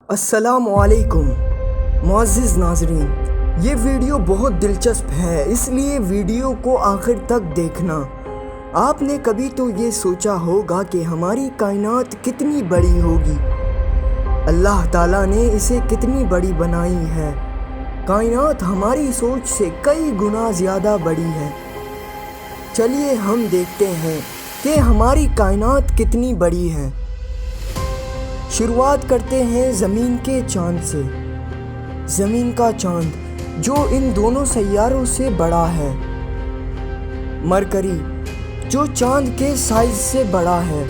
السلام علیکم معزز ناظرین، یہ ویڈیو بہت دلچسپ ہے، اس لیے ویڈیو کو آخر تک دیکھنا۔ آپ نے کبھی تو یہ سوچا ہوگا کہ ہماری کائنات کتنی بڑی ہوگی، اللہ تعالیٰ نے اسے کتنی بڑی بنائی ہے۔ کائنات ہماری سوچ سے کئی گنا زیادہ بڑی ہے۔ چلیے ہم دیکھتے ہیں کہ ہماری کائنات کتنی بڑی ہے۔ شروعات کرتے ہیں زمین کے چاند سے۔ زمین کا چاند جو ان دونوں سیاروں سے بڑا ہے، مرکری جو چاند کے سائز سے بڑا ہے،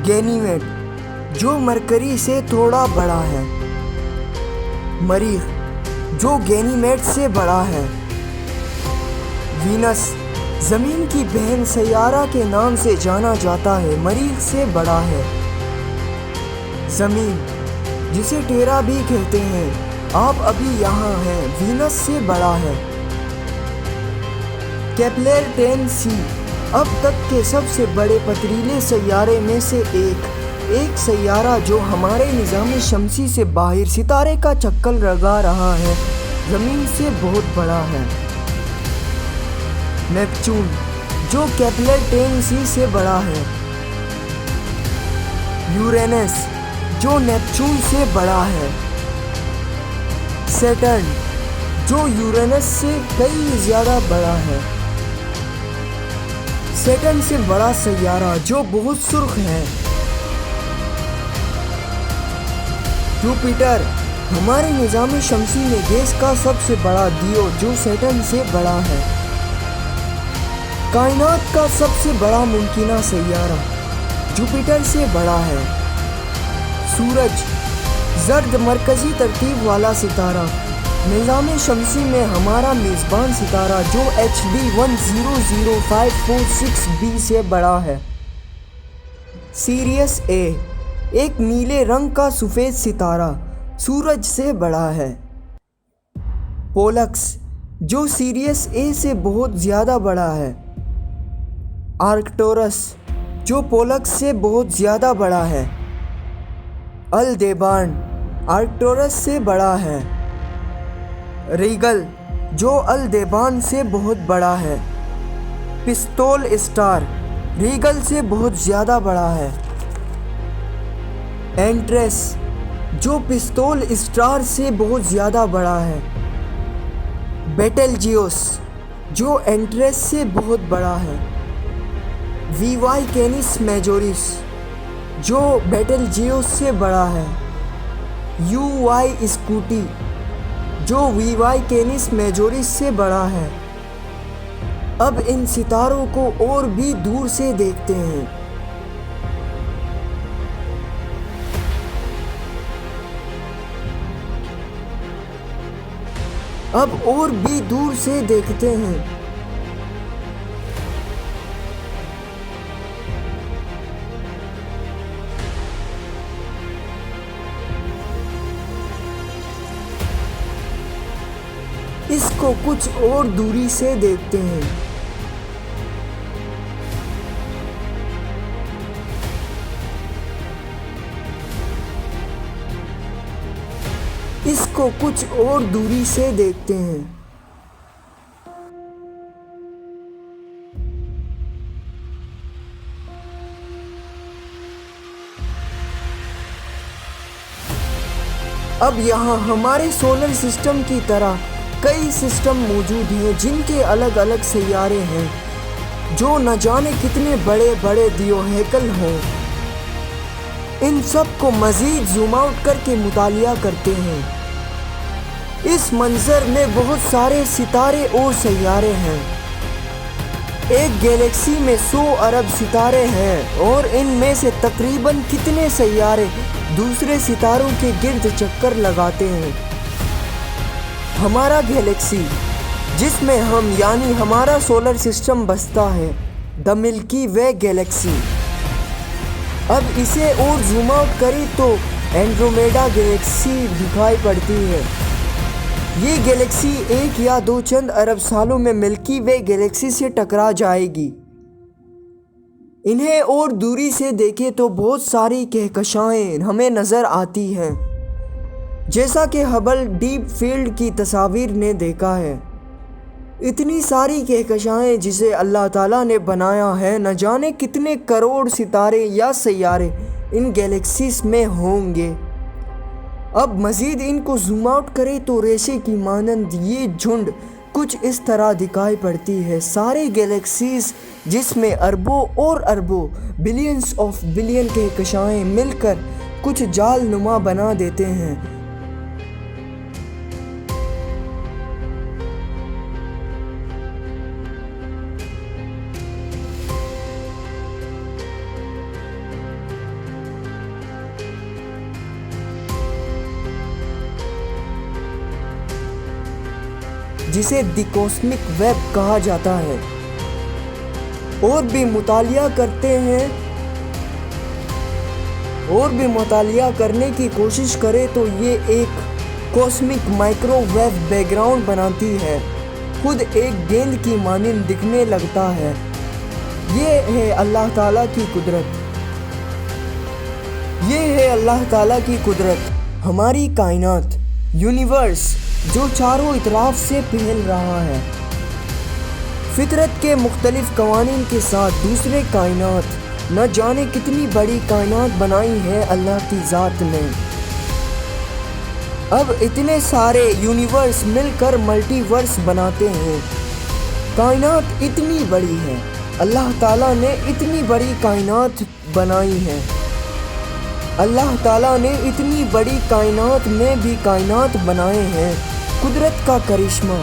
گینیمیڈ جو مرکری سے تھوڑا بڑا ہے، مریخ جو گینیمیڈ سے بڑا ہے، وینس زمین کی بہن سیارہ کے نام سے جانا جاتا ہے، مریخ سے بڑا ہے، زمین جسے ٹیرا بھی کہتے ہیں، آپ ابھی یہاں ہیں، وینس سے بڑا ہے، کیپلر 10c اب تک کے سب سے بڑے پتریلے سیارے میں سے ایک سیارہ جو ہمارے نظام شمسی سے باہر ستارے کا چکر لگا رہا ہے، زمین سے بہت بڑا ہے، نیپچون جو کیپلر 10c سے بڑا ہے، یورینس جو نیپچون سے بڑا ہے، سیٹرن جو یورینس سے کئی زیادہ بڑا ہے، سیٹرن سے بڑا سیارہ جو بہت سرخ ہے، جوپیٹر ہمارے نظام شمسی میں گیس کا سب سے بڑا دیو جو سیٹرن سے بڑا ہے، کائنات کا سب سے بڑا ممکنہ سیارہ جوپیٹر سے بڑا ہے، سورج زرد مرکزی ترتیب والا ستارہ نظام شمسی میں ہمارا میزبان ستارہ جو HD 100546b سے بڑا ہے، سیریس A ایک نیلے رنگ کا سفید ستارہ سورج سے بڑا ہے، پولکس جو سیریس A سے بہت زیادہ بڑا ہے، آرکٹورس جو پولکس سے بہت زیادہ بڑا ہے، الڈیبان آرکٹورس سے بڑا ہے، ریگل جو الڈیبان سے بہت بڑا ہے، پستول اسٹار ریگل سے بہت زیادہ بڑا ہے، اینٹریس جو پستول اسٹار سے بہت زیادہ بڑا ہے، بیٹل جیوس جو اینٹریس سے بہت بڑا ہے، وی وائی کینس میجورس جو بیٹل جیوس سے بڑا ہے، یو وائی اسکوٹی جو وی وائی کینس میجورس سے بڑا ہے۔ اب ان ستاروں کو اور بھی دور سے دیکھتے ہیں۔ اب اور بھی دور سے دیکھتے ہیں۔ اس کو کچھ اور دوری سے دیکھتے ہیں۔ اس کو کچھ اور دوری سے دیکھتے ہیں۔ اب یہاں ہمارے سولر سسٹم کی طرح کئی سسٹم موجود ہیں جن کے الگ الگ سیارے ہیں جو نہ جانے کتنے بڑے بڑے دیو ہیکل ہوں۔ ان سب کو مزید زوم آؤٹ کر کے مطالعہ کرتے ہیں۔ اس منظر میں بہت سارے ستارے اور سیارے ہیں۔ ایک گیلیکسی میں 100 ارب ستارے ہیں اور ان میں سے تقریباً کتنے سیارے دوسرے ستاروں کے گرد چکر لگاتے ہیں۔ ہمارا گیلیکسی جس میں ہم یعنی ہمارا سولر سسٹم بستا ہے، دا ملکی وے گیلیکسی۔ اب اسے اور زوم آؤٹ کریں تو اینڈرومیڈا گیلیکسی دکھائی پڑتی ہے۔ یہ گیلیکسی 1 یا 2 چند ارب سالوں میں ملکی وے گیلیکسی سے ٹکرا جائے گی۔ انہیں اور دوری سے دیکھیں تو بہت ساری کہکشائیں ہمیں نظر آتی ہیں، جیسا کہ ہبل ڈیپ فیلڈ کی تصاویر نے دیکھا ہے۔ اتنی ساری کہکشائیں جسے اللہ تعالیٰ نے بنایا ہے، نہ جانے کتنے کروڑ ستارے یا سیارے ان گیلیکسیز میں ہوں گے۔ اب مزید ان کو زوم آؤٹ کریں تو ریشے کی مانند یہ جھنڈ کچھ اس طرح دکھائی پڑتی ہے۔ سارے گیلیکسیز جس میں اربوں اور اربوں بلینز آف بلین کہکشائیں مل کر کچھ جال نما بنا دیتے ہیں۔ جسے دی کاسمک ویب کہا جاتا ہے۔ اور بھی مطالعہ کرنے کی کوشش کرے تو یہ ایک cosmic microwave background بناتی ہے، خود ایک گیند کی مانند دکھنے لگتا ہے۔ یہ ہے اللہ تعالیٰ کی قدرت، ہماری کائنات، یونیورس جو چاروں اطراف سے پھیل رہا ہے، فطرت کے مختلف قوانین کے ساتھ دوسرے کائنات، نہ جانے کتنی بڑی کائنات بنائی ہے اللہ کی ذات نے۔ اب اتنے سارے یونیورس مل کر ملٹی ورس بناتے ہیں۔ کائنات اتنی بڑی ہے، اللہ تعالیٰ نے اتنی بڑی کائنات بنائی ہے۔ اللہ تعالیٰ نے اتنی بڑی کائنات میں بھی کائنات بنائے ہیں، قدرت کا کرشمہ۔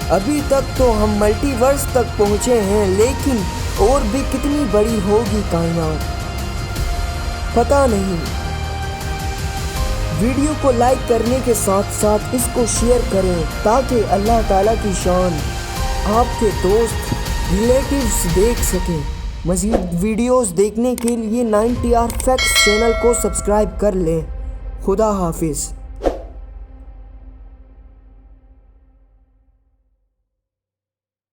ابھی تک تو ہم ملٹی ورس تک پہنچے ہیں، لیکن اور بھی کتنی بڑی ہوگی کائنات پتہ نہیں۔ ویڈیو کو لائک کرنے کے ساتھ ساتھ اس کو شیئر کریں تاکہ اللہ تعالیٰ کی شان آپ کے دوست ریلیٹیوز دیکھ سکیں۔ مزید ویڈیوز دیکھنے کے لیے 9TR فیکٹس چینل کو سبسکرائب کر لیں۔ خدا حافظ۔